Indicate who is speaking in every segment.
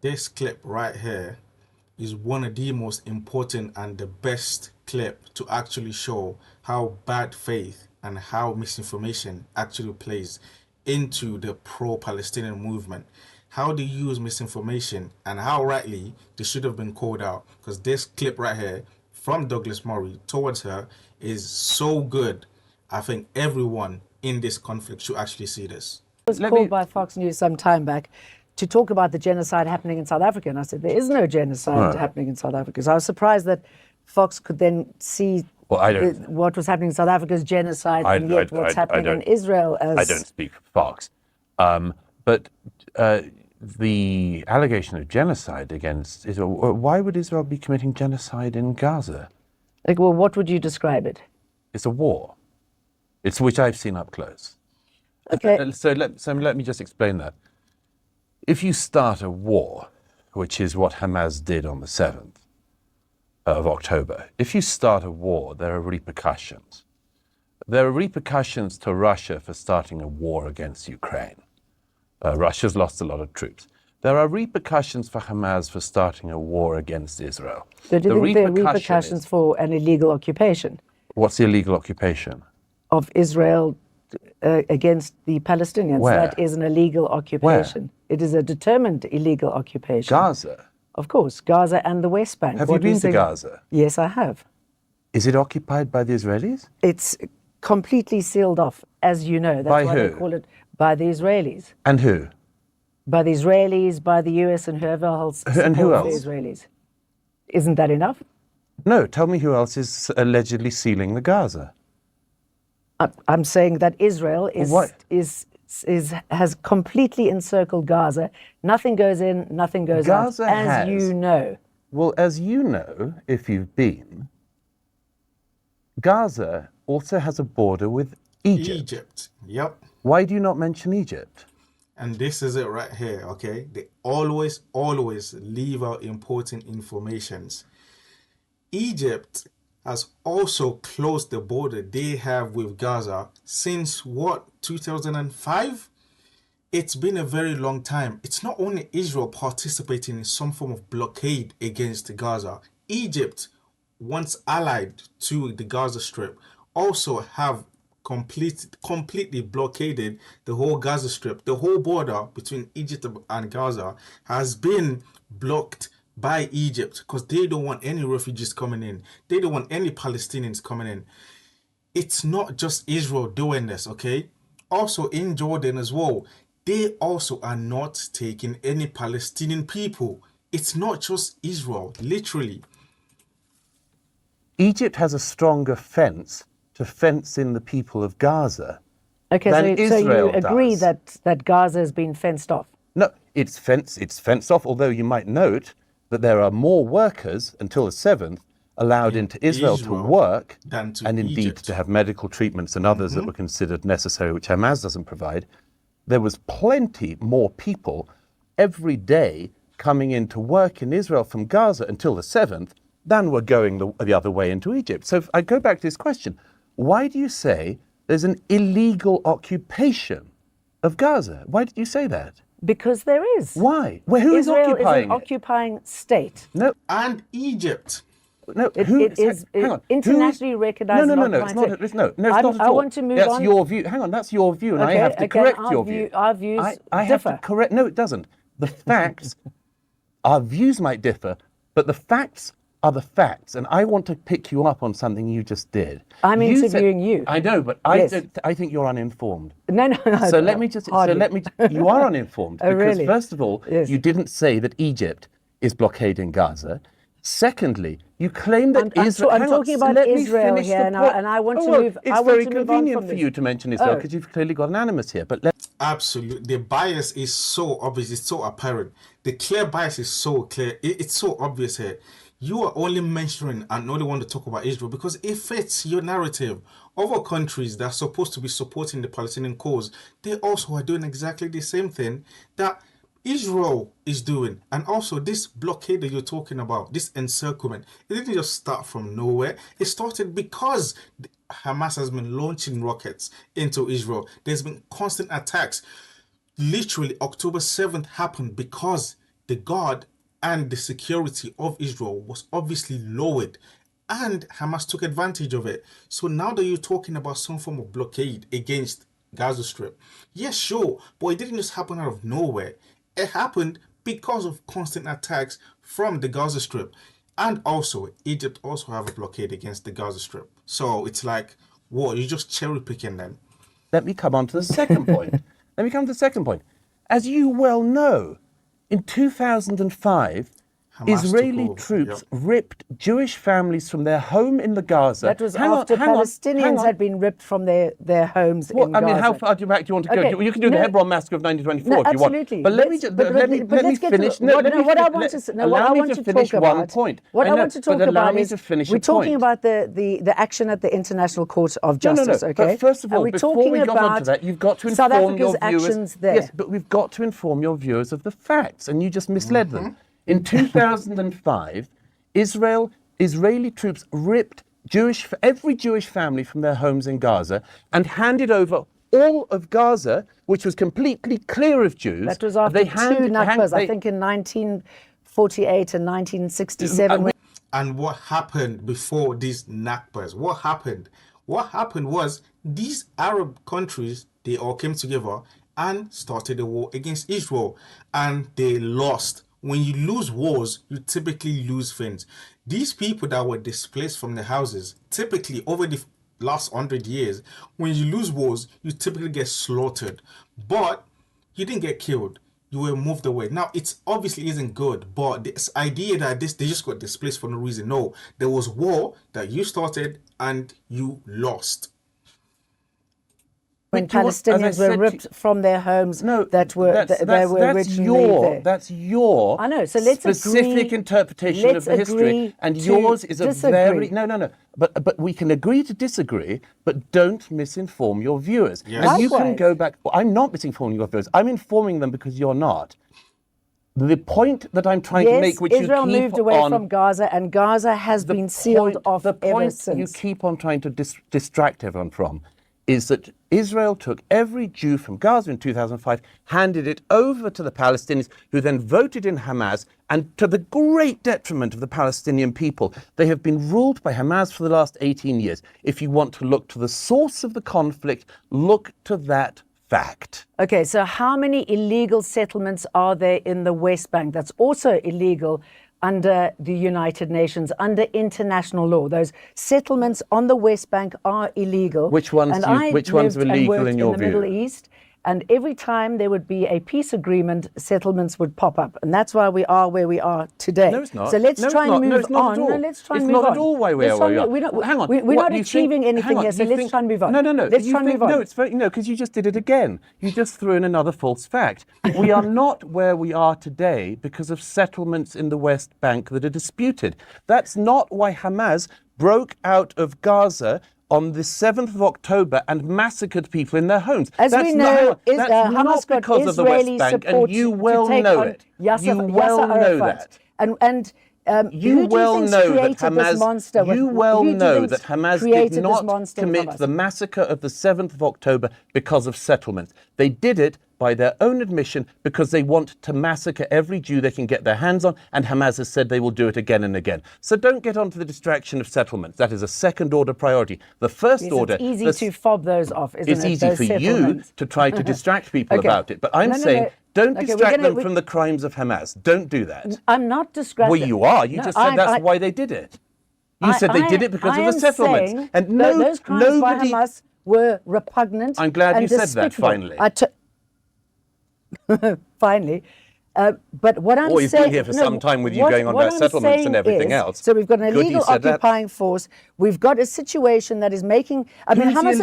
Speaker 1: This clip right here is one of the most important and the best clip to actually show how bad faith and how misinformation actually plays into the pro-Palestinian movement. How they use misinformation and how rightly they should have been called out. Because this clip right here from Douglas Murray towards her is so good. I think everyone in this conflict should actually see this.
Speaker 2: Was called by Fox News some time back to talk about the genocide happening in South Africa. And I said, there is no genocide happening in South Africa. So I was surprised that Fox could then see what was happening in South Africa as genocide and yet what's happening in Israel as...
Speaker 3: I don't speak for Fox. But the allegation of genocide against Israel, why would Israel be committing genocide in Gaza?
Speaker 2: Like, well, what would you describe it?
Speaker 3: It's a war. It's which I've seen up close.
Speaker 2: Okay.
Speaker 3: So let me just explain that. If you start a war, which is what Hamas did on the 7th of October, if you start a war, there are repercussions. There are repercussions to Russia for starting a war against Ukraine. Russia's lost a lot of troops. There are repercussions for Hamas for starting a war against Israel.
Speaker 2: So do you think there are repercussions for an illegal occupation?
Speaker 3: What's the illegal occupation?
Speaker 2: Of Israel against the Palestinians.
Speaker 3: Where?
Speaker 2: That is an illegal occupation.
Speaker 3: Where?
Speaker 2: It is a determined illegal occupation.
Speaker 3: Gaza?
Speaker 2: Of course, Gaza and the West Bank.
Speaker 3: Have you been to Gaza?
Speaker 2: Yes, I have.
Speaker 3: Is it occupied by the Israelis?
Speaker 2: It's completely sealed off, as you know. That's
Speaker 3: by
Speaker 2: why
Speaker 3: who?
Speaker 2: they call it by the Israelis.
Speaker 3: And who?
Speaker 2: By the Israelis, by the US, and whoever else
Speaker 3: And who else?
Speaker 2: The Israelis. Isn't that enough?
Speaker 3: No, tell me who else is allegedly sealing the Gaza.
Speaker 2: I'm saying that Israel has completely encircled Gaza. Nothing goes in, nothing goes out, as you know.
Speaker 3: Well, as you know, if you've been, Gaza also has a border with Egypt.
Speaker 1: Yep.
Speaker 3: Why do you not mention Egypt?
Speaker 1: And this is it right here, okay? They always leave out important informations. Egypt has also closed the border they have with Gaza since, 2005? It's been a very long time. It's not only Israel participating in some form of blockade against Gaza. Egypt, once allied to the Gaza Strip, also have completely blockaded the whole Gaza Strip. The whole border between Egypt and Gaza has been blocked by Egypt because they don't want any refugees coming in. They don't want any Palestinians coming in. It's not just Israel doing this, okay? Also in Jordan as well, they also are not taking any Palestinian people. It's not just Israel, literally.
Speaker 3: Egypt has a stronger fence to fence in the people of Gaza.
Speaker 2: Okay, so you agree that Gaza has been fenced off?
Speaker 3: No, it's fenced off, although you might note that there are more workers until the 7th allowed into Israel to work
Speaker 1: and
Speaker 3: indeed
Speaker 1: Egypt
Speaker 3: to have medical treatments and others that were considered necessary, which Hamas doesn't provide. There was plenty more people every day coming into work in Israel from Gaza until the 7th than were going the other way into Egypt. So I go back to this question. Why do you say there's an illegal occupation of Gaza? Why did you say that?
Speaker 2: Because there is.
Speaker 3: Why? Who is
Speaker 2: Israel
Speaker 3: occupying
Speaker 2: is an occupying state.
Speaker 3: No.
Speaker 1: and Egypt.
Speaker 3: No,
Speaker 2: It is internationally recognized.
Speaker 3: No, it's not. It's not at all.
Speaker 2: I want to move on.
Speaker 3: That's your view. Hang on, that's your view, and I have to correct your view.
Speaker 2: Our views
Speaker 3: I have to correct. No, it doesn't. The facts, our views might differ, but the facts are the facts, and I want to pick you up on something you just did.
Speaker 2: I'm interviewing you.
Speaker 3: I know, but
Speaker 2: Yes.
Speaker 3: I think you're uninformed.
Speaker 2: No.
Speaker 3: So let me just.
Speaker 2: Hardly.
Speaker 3: So let me. You are uninformed because
Speaker 2: really?
Speaker 3: first of all,
Speaker 2: Yes.
Speaker 3: you didn't say that Egypt is blockading Gaza. Secondly, you claim that Israel.
Speaker 2: I'm talking about Israel here, and I want to move.
Speaker 3: It's very convenient for you to mention Israel because you've clearly got an animus here. But
Speaker 1: Absolutely. The bias is so obvious. It's so apparent. The clear bias is so clear. It's so obvious here. You are only mentioning and only want to talk about Israel because it fits your narrative. Other countries that are supposed to be supporting the Palestinian cause, they also are doing exactly the same thing that Israel is doing. And also this blockade that you're talking about, this encirclement, it didn't just start from nowhere. It started because Hamas has been launching rockets into Israel. There's been constant attacks. Literally October 7th happened because the guard and the security of Israel was obviously lowered, and Hamas took advantage of it. So now that you're talking about some form of blockade against Gaza Strip, yes, sure, but it didn't just happen out of nowhere. It happened because of constant attacks from the Gaza Strip. And also, Egypt also have a blockade against the Gaza Strip. So it's like, what, you're just cherry picking then?
Speaker 3: Let me come on to the second point. As you well know, in 2005,
Speaker 1: Hamas
Speaker 3: Israeli
Speaker 1: took over,
Speaker 3: troops
Speaker 1: yep.
Speaker 3: ripped Jewish families from their home in the Gaza.
Speaker 2: That was after Palestinians had been ripped from their homes in Gaza.
Speaker 3: I mean, how far back do you want to go?
Speaker 2: Okay,
Speaker 3: You can do the Hebron massacre of 1924 if you want.
Speaker 2: Absolutely.
Speaker 3: But let me finish.
Speaker 2: What I want to talk about.
Speaker 3: One point.
Speaker 2: What I want to talk about is
Speaker 3: we're
Speaker 2: talking about the action at the International Court of Justice.
Speaker 3: No.
Speaker 2: Okay.
Speaker 3: But first of all, before we got onto that, you've got to inform
Speaker 2: South Africa's
Speaker 3: your viewers.
Speaker 2: actions there.
Speaker 3: Yes, but we've got to inform your viewers of the facts, and you just misled them. In 2005, Israeli troops ripped every Jewish family from their homes in Gaza and handed over all of Gaza, which was completely clear of Jews.
Speaker 2: That was after two Nakbas, I think in 1948 and 1967.
Speaker 1: And what happened before these Nakbas? What happened? What happened was these Arab countries, they all came together and started a war against Israel, and they lost. When you lose wars, you typically lose things. These people that were displaced from their houses, typically over the last 100 years, when you lose wars, you typically get slaughtered. But you didn't get killed. You were moved away. Now, it obviously isn't good, but this idea that they just got displaced for no reason. No, there was war that you started and you lost.
Speaker 2: When Palestinians were ripped from their homes that were originally there.
Speaker 3: That's your
Speaker 2: I know, so let's
Speaker 3: specific interpretation of the history, and yours is a very no. But we can agree to disagree, but don't misinform your viewers.
Speaker 1: Yes.
Speaker 3: And you can go back. Well, I'm not misinforming your viewers. I'm informing them because you're not. The point that I'm trying to make, which
Speaker 2: Israel
Speaker 3: you keep
Speaker 2: moved away from Gaza, and Gaza has been sealed off ever since.
Speaker 3: The point you keep on trying to distract everyone from is that Israel took every Jew from Gaza in 2005, handed it over to the Palestinians, who then voted in Hamas, and to the great detriment of the Palestinian people. They have been ruled by Hamas for the last 18 years. If you want to look to the source of the conflict, look to that fact.
Speaker 2: Okay, so how many illegal settlements are there in the West Bank that's also illegal under the United Nations, under international law? Those settlements on the West Bank are illegal.
Speaker 3: Which ones are illegal in your view?
Speaker 2: In the Middle East, and every time there would be a peace agreement, settlements would pop up, and that's why we are where we are today.
Speaker 3: No, it's not.
Speaker 2: So let's try and move on.
Speaker 3: No,
Speaker 2: let's try and
Speaker 3: move on. It's not at all why we are where we are.
Speaker 2: Hang on. We're not achieving anything here, so let's try and move on.
Speaker 3: No.
Speaker 2: Let's try and move on.
Speaker 3: No, it's very, because you just did it again. You just threw in another false fact. We are not where we are today because of settlements in the West Bank that are disputed. That's not why Hamas broke out of Gaza on the 7th of October and massacred people in their homes.
Speaker 2: As we know,
Speaker 3: Hamas got because of the West Bank, and you well know it.
Speaker 2: You well know that. And you well know that Hamas
Speaker 3: did not commit the massacre of the 7th of October because of settlements. They did it by their own admission because they want to massacre every Jew they can get their hands on, and Hamas has said they will do it again and again. So don't get onto the distraction of settlements. That is a second-order priority. The first order...
Speaker 2: It's easy to fob those off, isn't it?
Speaker 3: It's easy for you to try to distract people about it. But I'm saying... Don't distract them from the crimes of Hamas. Don't do that.
Speaker 2: I'm not distracting.
Speaker 3: Well, you are. You just said that's why they did it. You said they did it because of the settlements.
Speaker 2: And those crimes by Hamas were repugnant.
Speaker 3: I'm glad you said that finally.
Speaker 2: Finally. But what I'm saying...
Speaker 3: You've been here for some time with you going on about settlements and everything else.
Speaker 2: So we've got an illegal occupying force. We've got a situation that is making... I mean, Hamas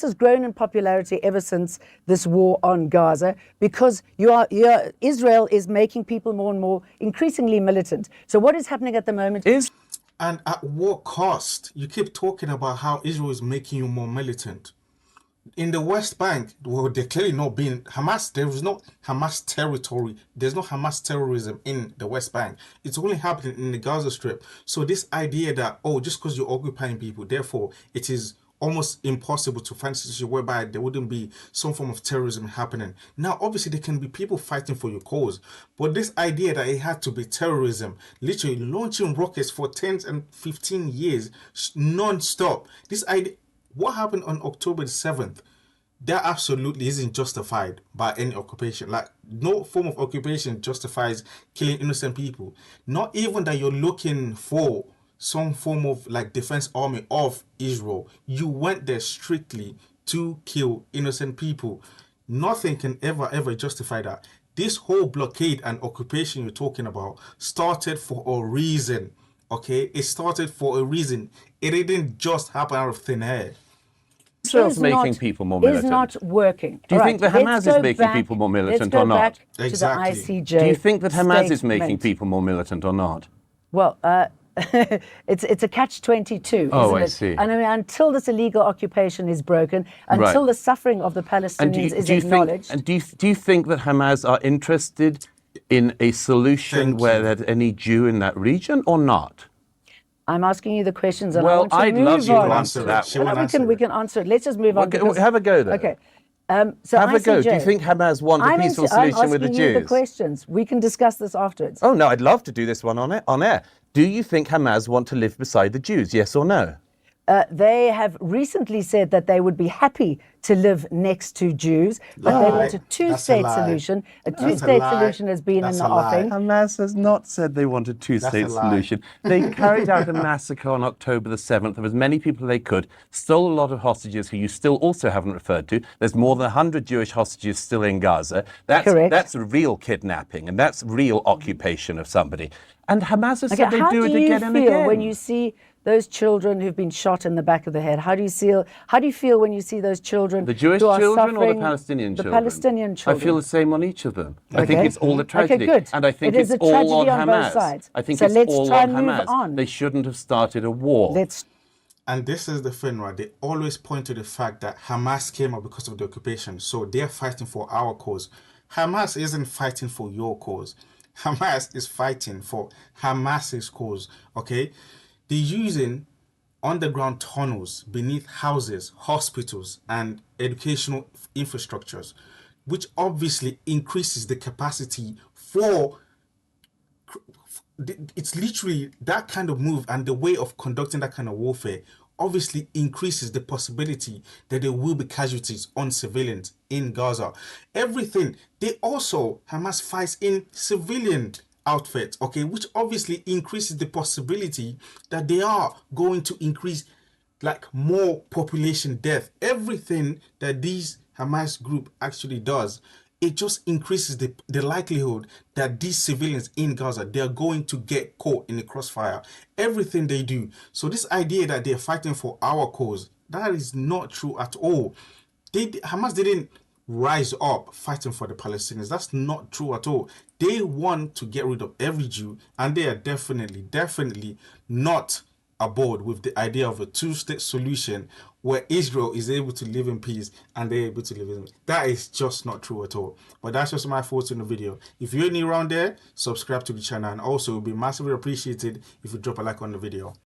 Speaker 2: has grown in popularity ever since this war on Gaza because Israel is making people more and more increasingly militant. So what is happening at the moment is...
Speaker 1: And at what cost? You keep talking about how Israel is making you more militant. In the West Bank, well, they're clearly not being Hamas. There is no Hamas territory. There's no Hamas terrorism in the West Bank. It's only happening in the Gaza Strip. So this idea that, just because you're occupying people, therefore it is almost impossible to find a situation whereby there wouldn't be some form of terrorism happening. Now, obviously, there can be people fighting for your cause, but this idea that it had to be terrorism, literally launching rockets for 10 and 15 years non-stop, this idea, what happened on October the 7th, that absolutely isn't justified by any occupation. Like, no form of occupation justifies killing innocent people. Not even that you're looking for some form of like defense army of Israel. You went there strictly to kill innocent people. Nothing can ever justify that. This whole blockade and occupation you're talking about started for a reason. Okay, it started for a reason. It didn't just happen out of thin air.
Speaker 3: Israel's making people more militant.
Speaker 2: Is not working.
Speaker 3: Do you think that Hamas is making people more militant or not?
Speaker 2: Exactly. To the ICJ.
Speaker 3: Do you think that Hamas is making people more militant or not?
Speaker 2: Well, it's a catch-22,
Speaker 3: oh,
Speaker 2: isn't it?
Speaker 3: I see.
Speaker 2: And I mean, until this illegal occupation is broken, until the suffering of the Palestinians is acknowledged.
Speaker 3: And do you think that Hamas are interested in a solution where there's any Jew in that region or not?
Speaker 2: I'm asking you the questions, and
Speaker 3: well,
Speaker 2: I want to
Speaker 3: I'd love you
Speaker 2: on.
Speaker 3: to answer that.
Speaker 2: We can answer it. Let's just move on.
Speaker 3: Have a go then.
Speaker 2: Okay. So
Speaker 3: have a go. Do you think Hamas wants a peaceful solution with the Jews?
Speaker 2: I'm asking you the questions. We can discuss this afterwards.
Speaker 3: Oh no, I'd love to do this one on air. Do you think Hamas want to live beside the Jews? Yes or no?
Speaker 2: They have recently said that they would be happy to live next to Jews, but they want a two-state solution. A two-state solution has been in the offing.
Speaker 3: Hamas has not said they want a two-state solution. They carried out a massacre on October the 7th of as many people as they could, stole a lot of hostages who you still also haven't referred to. There's more than 100 Jewish hostages still in Gaza.
Speaker 2: Correct.
Speaker 3: That's real kidnapping, and that's real occupation of somebody. And Hamas has said they do it again and again.
Speaker 2: How do you feel when you see those children who've been shot in the back of the head? How do you feel when you see those children?
Speaker 3: The Jewish children or the Palestinian children?
Speaker 2: The Palestinian children.
Speaker 3: I feel the same on each of them. I think it's all a tragedy.
Speaker 2: Okay, good.
Speaker 3: And I think it's all on Hamas. I think it's all on Hamas. They shouldn't have started a war.
Speaker 1: And this is the thing, right? They always point to the fact that Hamas came up because of the occupation. So they're fighting for our cause. Hamas isn't fighting for your cause. Hamas is fighting for Hamas's cause, okay? They're using underground tunnels beneath houses, hospitals, and educational infrastructures, which obviously increases the capacity for... It's literally that kind of move, and the way of conducting that kind of warfare obviously increases the possibility that there will be casualties on civilians in Gaza. Everything. They also, Hamas fights in civilian outfits, okay, which obviously increases the possibility that they are going to increase like more population death. Everything that these Hamas group actually does, it just increases the likelihood that these civilians in Gaza, they're going to get caught in the crossfire. Everything they do. So this idea that they're fighting for our cause, that is not true at all. Hamas didn't rise up fighting for the Palestinians. That's not true at all. They want to get rid of every Jew, and they are definitely not aboard with the idea of a two-state solution where Israel is able to live in peace and they're able to live in peace. That is just not true at all. But that's just my thoughts on the video. If you're new around there, subscribe to the channel, and also it would be massively appreciated if you drop a like on the video.